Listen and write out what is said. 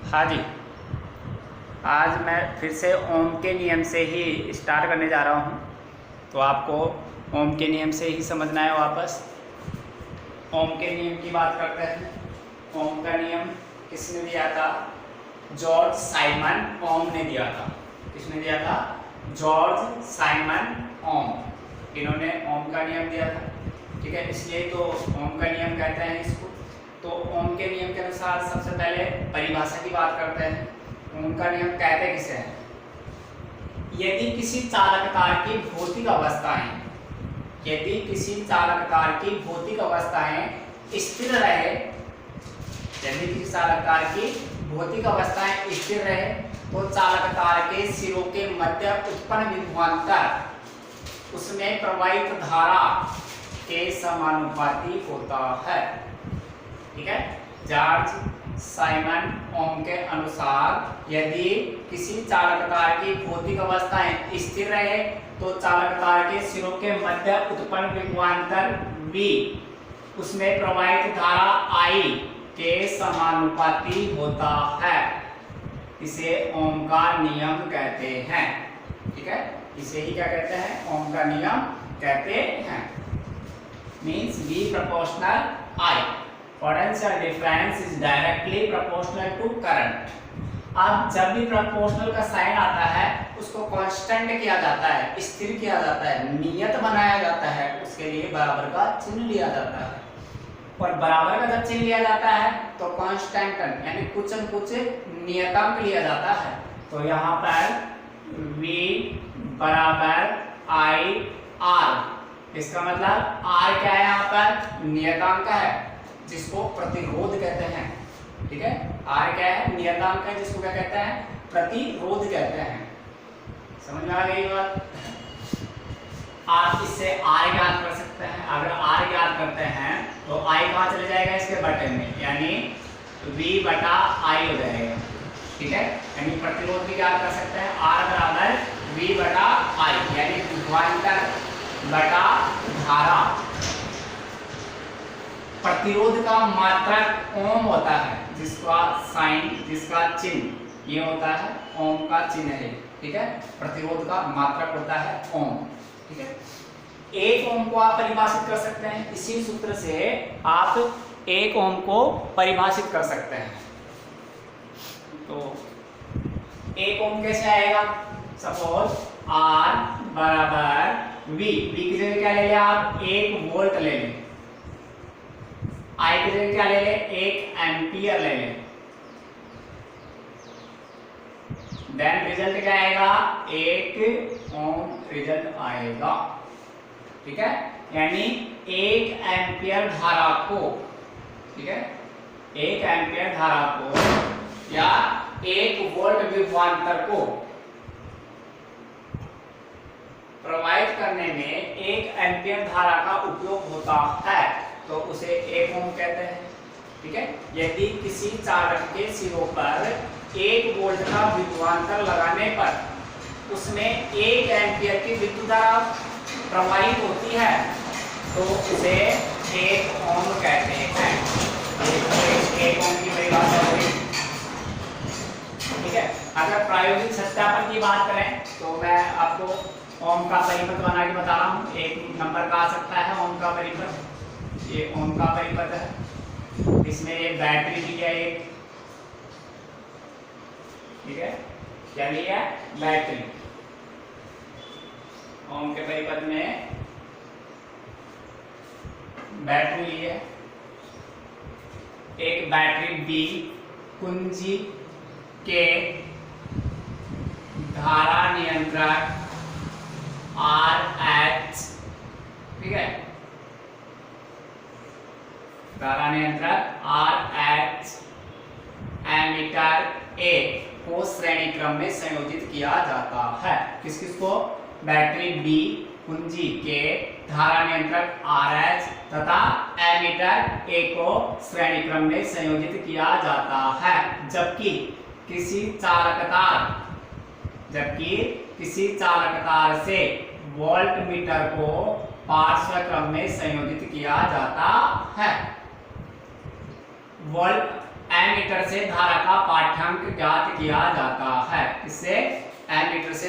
हाँ जी, आज मैं फिर से ओम के नियम से ही स्टार्ट करने जा रहा हूँ। तो आपको ओम के नियम से ही समझना है वापस। ओम के नियम की बात करते हैं। ओम का नियम किसने दिया था? जॉर्ज साइमन ओम ने दिया था। किसने दिया था? जॉर्ज साइमन ओम। इन्होंने ओम का नियम दिया था। ठीक है, इसलिए तो ओम का नियम कहते हैं इसको। तो ओम के नियम के अनुसार सबसे पहले परिभाषा की बात करते हैं। ओम का नियम कहते किसे हैं? यदि किसी चालक तार की भौतिक अवस्थाएं स्थिर रहे, यदि किसी चालक तार की भौतिक अवस्थाएं स्थिर रहे तो चालक तार के सिरों के मध्य उत्पन्न विभवांतर उसमें प्रवाहित धारा के समानुपाती होता है। ठीक है, जॉर्ज साइमन ओम के अनुसार यदि किसी चालक तार की भौतिक अवस्थाएं स्थिर रहे तो चालक तार के सिरों के मध्य उत्पन्न विभवांतर V उसमें प्रवाहित धारा I के समानुपाती होता है। इसे ओम का नियम कहते हैं। ठीक है, इसे ही क्या कहते हैं? ओम का नियम कहते हैं। Means V proportional I, potential difference is directly proportional to current. अब जब भी प्रोपोर्शनल का साइन आता है उसको कांस्टेंट किया जाता है, स्थिर किया जाता है, नियत बनाया जाता है। उसके लिए बराबर का चिन्ह लिया जाता है। और बराबर का जब चिन्ह लिया जाता है तो कांस्टेंट यानी कुछ न कुछ नियतांक लिया जाता है। तो यहाँ पर V बराबर I R, इसका मतलब R क्या है? यहाँ पर नियतांक है जिसको प्रतिरोध कहते हैं। ठीक है, R क्या है? नियतांक है जिसको क्या कहते हैं? प्रतिरोध कहते हैं। समझ में आ गई बात? आप इससे R ज्ञात कर सकते हैं। अगर R ज्ञात करते हैं तो I कहाँ चले जाएगा? इसके बटे में, यानी V बटा I हो जाएगा। ठीक है, यानी प्रतिरोध भी ज्ञात कर सकते हैं। R बराबर V बटा I, यानी विभवांतर बटा धारा। प्रतिरोध का मात्रक ओम होता है, जिसका साइन, जिसका चिन्ह ये होता है, ओम का चिन्ह है। ठीक है, प्रतिरोध का मात्रक होता है ओम। ठीक है, एक ओम को आप परिभाषित कर सकते हैं। इसी सूत्र से आप एक ओम को परिभाषित कर सकते हैं। तो एक ओम कैसे आएगा? सपोज R बराबर V की जगह क्या ले लिया आप? 1 वोल्ट ले लें। I की जगह क्या ले लें? 1 एम्पियर ले लें। देन रिजल्ट क्या आएगा? 1 ओम रिजल्ट आएगा। ठीक है, यानी 1 एम्पियर धारा को, ठीक है, 1 एम्पियर धारा को या 1 वोल्ट विभवांतर को प्रवाहित करने में 1 एम्पियर धारा का उपयोग होता है, तो उसे 1 ओम कहते हैं। ठीक है, यदि किसी चालक के सिरों पर 1 वोल्ट का विभवांतर लगाने पर उसमें 1 एम्पियर की विद्युत धारा प्रवाहित होती है तो उसे 1 ओम कहते हैं। 1 ओम की परिभाषा हुई। ठीक है, अगर प्रायोगिक सत्यापन की बात करें तो मैं आपको ओम का परिपथ बना के बता रहा हूँ। 1 नंबर का आ सकता है ओम का परिपथ। ये ओम का परिपथ है, इसमें एक बैटरी दी है एक। ठीक है, क्या लिया? बैटरी। ओम के परिपथ में बैटरी ली है। एक बैटरी B कुंजी के धारा नियंत्रक RH, ठीक है, धारा नियंत्रक RH एमीटर A को श्रेणी क्रम में संयोजित किया जाता है। किस किस को? बैटरी B कुंजी के धारा नियंत्रक RH तथा एमीटर A को श्रेणी क्रम में संयोजित किया जाता है। जबकि किसी चालक तार से वोल्ट मीटर को पार्श्व क्रम में संयोजित किया जाता है। वोल्ट एमीटर से धारा का पाठ्यांक ज्ञात किया जाता है। इससे एमीटर से